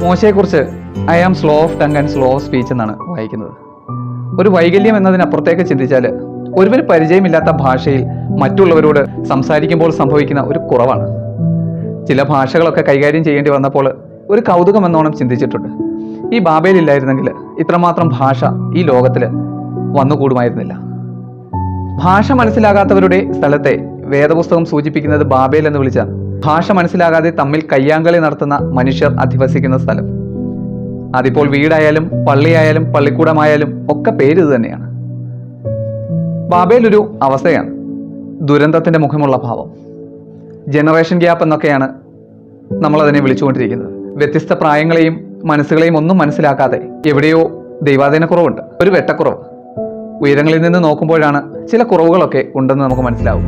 മോശയെക്കുറിച്ച് I am slow of tongue and slow of speech എന്നാണ് വായിക്കുന്നത്. ഒരു വൈകല്യം എന്നതിനപ്പുറത്തേക്ക് ചിന്തിച്ചാൽ ഒരുവന് പരിചയമില്ലാത്ത ഭാഷയിൽ മറ്റുള്ളവരോട് സംസാരിക്കുമ്പോൾ സംഭവിക്കുന്ന ഒരു കുറവാണ്. ചില ഭാഷകളൊക്കെ കൈകാര്യം ചെയ്യേണ്ടി വന്നപ്പോൾ ഒരു കൗതുകം എന്നോണം ചിന്തിച്ചിട്ടുണ്ട്. ഈ ബാബേലില്ലായിരുന്നെങ്കിൽ ഇത്രമാത്രം ഭാഷ ഈ ലോകത്തിൽ വന്നുകൂടുമായിരുന്നില്ല. ഭാഷ മനസ്സിലാകാത്തവരുടെ സ്ഥലത്തെ വേദപുസ്തകം സൂചിപ്പിക്കുന്നത് ബാബേൽ എന്ന് വിളിച്ചാണ്. ഭാഷ മനസ്സിലാകാതെ തമ്മിൽ കയ്യാങ്കളി നടത്തുന്ന മനുഷ്യർ അധിവസിക്കുന്ന സ്ഥലം. അതിപ്പോൾ വീടായാലും പള്ളിയായാലും പള്ളിക്കൂടമായാലും ഒക്കെ പേര് ഇത് തന്നെയാണ്. ബാബേൽ ഒരു അവസ്ഥയാണ്, ദുരന്തത്തിന്റെ മുഖമുള്ള ഭാവം. ജനറേഷൻ ഗ്യാപ്പ് എന്നൊക്കെയാണ് നമ്മളതിനെ വിളിച്ചുകൊണ്ടിരിക്കുന്നത്. വ്യത്യസ്ത പ്രായങ്ങളെയും മനസ്സുകളെയും ഒന്നും മനസ്സിലാക്കാതെ എവിടെയോ ദൈവാധീനക്കുറവുണ്ട്, ഒരു വെട്ടക്കുറവ്. ഉയരങ്ങളിൽ നിന്ന് നോക്കുമ്പോഴാണ് ചില കുറവുകളൊക്കെ ഉണ്ടെന്ന് നമുക്ക് മനസ്സിലാവും.